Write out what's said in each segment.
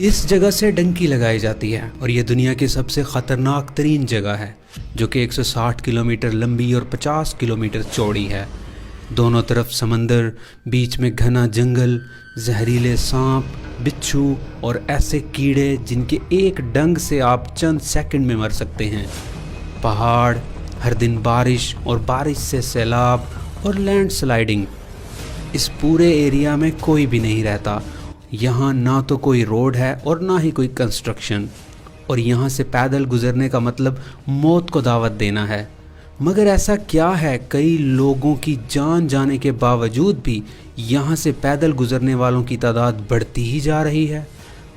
اس جگہ سے ڈنکی لگائی جاتی ہے اور یہ دنیا کی سب سے خطرناک ترین جگہ ہے جو کہ 160 کلومیٹر لمبی اور 50 کلومیٹر چوڑی ہے۔ دونوں طرف سمندر، بیچ میں گھنا جنگل، زہریلے سانپ، بچھو اور ایسے کیڑے جن کے ایک ڈنگ سے آپ چند سیکنڈ میں مر سکتے ہیں۔ پہاڑ، ہر دن بارش اور بارش سے سیلاب اور لینڈ سلائیڈنگ۔ اس پورے ایریا میں کوئی بھی نہیں رہتا۔ یہاں نہ تو کوئی روڈ ہے اور نہ ہی کوئی کنسٹرکشن، اور یہاں سے پیدل گزرنے کا مطلب موت کو دعوت دینا ہے۔ مگر ایسا کیا ہے کئی لوگوں کی جان جانے کے باوجود بھی یہاں سے پیدل گزرنے والوں کی تعداد بڑھتی ہی جا رہی ہے۔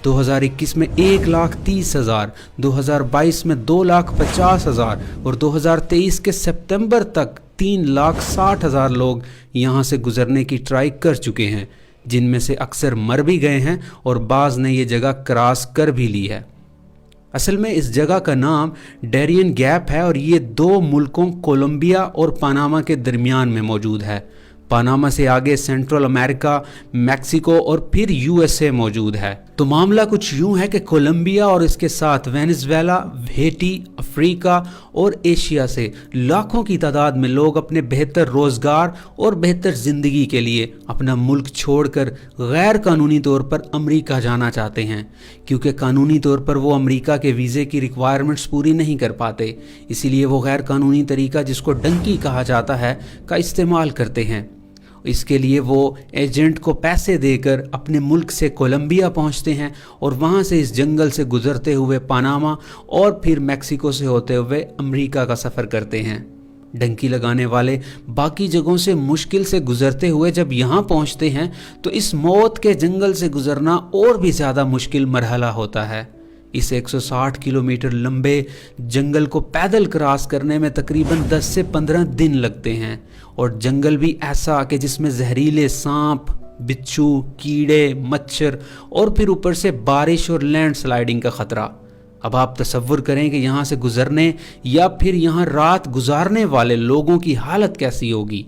2021 میں 1,30,000، 2022 میں 2,50,000 اور 2023 کے سپتمبر تک 3,60,000 لوگ یہاں سے گزرنے کی ٹرائی کر چکے ہیں، جن میں سے اکثر مر بھی گئے ہیں اور بعض نے یہ جگہ کراس کر بھی لی ہے۔ اصل میں اس جگہ کا نام ڈیرین گیپ ہے اور یہ دو ملکوں کولمبیا اور پاناما کے درمیان میں موجود ہے۔ پاناما سے آگے سینٹرل امریکہ، میکسیکو اور پھر USA موجود ہے۔ تو معاملہ کچھ یوں ہے کہ کولمبیا اور اس کے ساتھ وینزویلا، ہیٹی، افریقہ اور ایشیا سے لاکھوں کی تعداد میں لوگ اپنے بہتر روزگار اور بہتر زندگی کے لیے اپنا ملک چھوڑ کر غیر قانونی طور پر امریکہ جانا چاہتے ہیں، کیونکہ قانونی طور پر وہ امریکہ کے ویزے کی ریکوائرمنٹس پوری نہیں کر پاتے، اسی لیے وہ غیر قانونی طریقہ جس کو ڈنکی کہا جاتا ہے کا استعمال کرتے ہیں۔ اس کے لیے وہ ایجنٹ کو پیسے دے کر اپنے ملک سے کولمبیا پہنچتے ہیں اور وہاں سے اس جنگل سے گزرتے ہوئے پاناما اور پھر میکسیکو سے ہوتے ہوئے امریکہ کا سفر کرتے ہیں۔ ڈنکی لگانے والے باقی جگہوں سے مشکل سے گزرتے ہوئے جب یہاں پہنچتے ہیں تو اس موت کے جنگل سے گزرنا اور بھی زیادہ مشکل مرحلہ ہوتا ہے۔ اس 160 کلومیٹر لمبے جنگل کو پیدل کراس کرنے میں تقریباً 10 سے 15 دن لگتے ہیں، اور جنگل بھی ایسا کہ جس میں زہریلے سانپ، بچھو، کیڑے، مچھر اور پھر اوپر سے بارش اور لینڈ سلائیڈنگ کا خطرہ۔ اب آپ تصور کریں کہ یہاں سے گزرنے یا پھر یہاں رات گزارنے والے لوگوں کی حالت کیسی ہوگی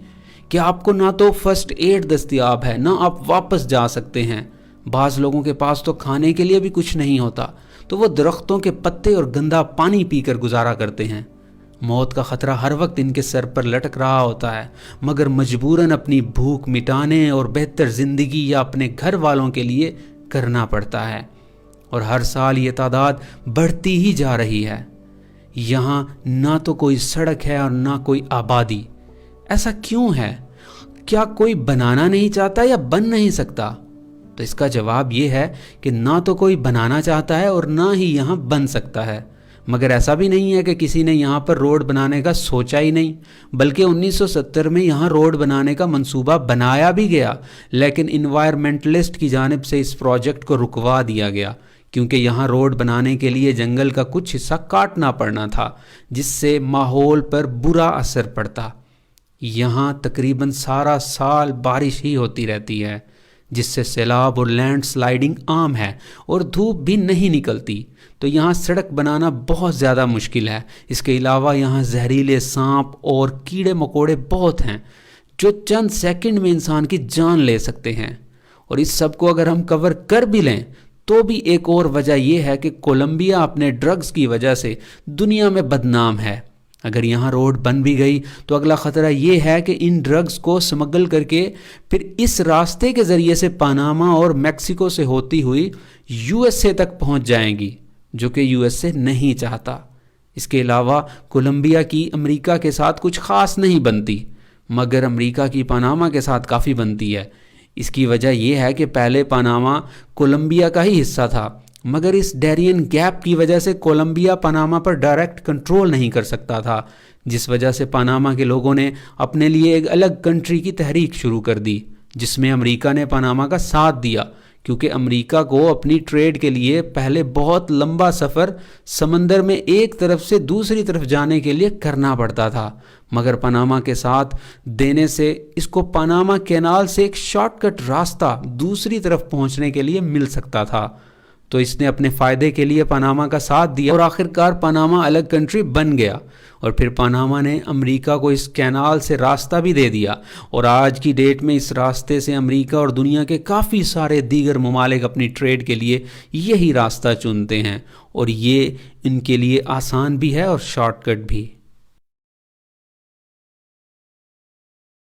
کہ آپ کو نہ تو فرسٹ ایڈ دستیاب ہے، نہ آپ واپس جا سکتے ہیں۔ بعض لوگوں کے پاس تو کھانے کے لیے بھی کچھ نہیں ہوتا، تو وہ درختوں کے پتے اور گندا پانی پی کر گزارا کرتے ہیں۔ موت کا خطرہ ہر وقت ان کے سر پر لٹک رہا ہوتا ہے، مگر مجبوراً اپنی بھوک مٹانے اور بہتر زندگی یا اپنے گھر والوں کے لیے کرنا پڑتا ہے، اور ہر سال یہ تعداد بڑھتی ہی جا رہی ہے۔ یہاں نہ تو کوئی سڑک ہے اور نہ کوئی آبادی۔ ایسا کیوں ہے؟ کیا کوئی بنانا نہیں چاہتا یا بن نہیں سکتا؟ تو اس کا جواب یہ ہے کہ نہ تو کوئی بنانا چاہتا ہے اور نہ ہی یہاں بن سکتا ہے۔ مگر ایسا بھی نہیں ہے کہ کسی نے یہاں پر روڈ بنانے کا سوچا ہی نہیں، بلکہ 1970 میں یہاں روڈ بنانے کا منصوبہ بنایا بھی گیا، لیکن انوائرمنٹلسٹ کی جانب سے اس پروجیکٹ کو رکوا دیا گیا، کیونکہ یہاں روڈ بنانے کے لیے جنگل کا کچھ حصہ کاٹنا پڑنا تھا، جس سے ماحول پر برا اثر پڑتا۔ یہاں تقریباً سارا سال بارش ہی ہوتی رہتی ہے، جس سے سیلاب اور لینڈ سلائیڈنگ عام ہے، اور دھوپ بھی نہیں نکلتی، تو یہاں سڑک بنانا بہت زیادہ مشکل ہے۔ اس کے علاوہ یہاں زہریلے سانپ اور کیڑے مکوڑے بہت ہیں جو چند سیکنڈ میں انسان کی جان لے سکتے ہیں، اور اس سب کو اگر ہم کور کر بھی لیں تو بھی ایک اور وجہ یہ ہے کہ کولمبیا اپنے ڈرگز کی وجہ سے دنیا میں بدنام ہے۔ اگر یہاں روڈ بن بھی گئی تو اگلا خطرہ یہ ہے کہ ان ڈرگز کو سمگل کر کے پھر اس راستے کے ذریعے سے پاناما اور میکسیکو سے ہوتی ہوئی USA تک پہنچ جائیں گی، جو کہ USA نہیں چاہتا۔ اس کے علاوہ کولمبیا کی امریکہ کے ساتھ کچھ خاص نہیں بنتی، مگر امریکہ کی پاناما کے ساتھ کافی بنتی ہے۔ اس کی وجہ یہ ہے کہ پہلے پاناما کولمبیا کا ہی حصہ تھا، مگر اس ڈیرین گیپ کی وجہ سے کولمبیا پاناما پر ڈائریکٹ کنٹرول نہیں کر سکتا تھا، جس وجہ سے پاناما کے لوگوں نے اپنے لیے ایک الگ کنٹری کی تحریک شروع کر دی، جس میں امریکہ نے پاناما کا ساتھ دیا، کیونکہ امریکہ کو اپنی ٹریڈ کے لیے پہلے بہت لمبا سفر سمندر میں ایک طرف سے دوسری طرف جانے کے لیے کرنا پڑتا تھا، مگر پاناما کے ساتھ دینے سے اس کو پاناما کینال سے ایک شارٹ کٹ راستہ دوسری طرف پہنچنے کے لیے مل سکتا تھا۔ تو اس نے اپنے فائدے کے لیے پاناما کا ساتھ دیا اور آخر کار پاناما الگ کنٹری بن گیا، اور پھر پاناما نے امریکہ کو اس کینال سے راستہ بھی دے دیا، اور آج کی ڈیٹ میں اس راستے سے امریکہ اور دنیا کے کافی سارے دیگر ممالک اپنی ٹریڈ کے لیے یہی راستہ چنتے ہیں، اور یہ ان کے لیے آسان بھی ہے اور شارٹ کٹ بھی۔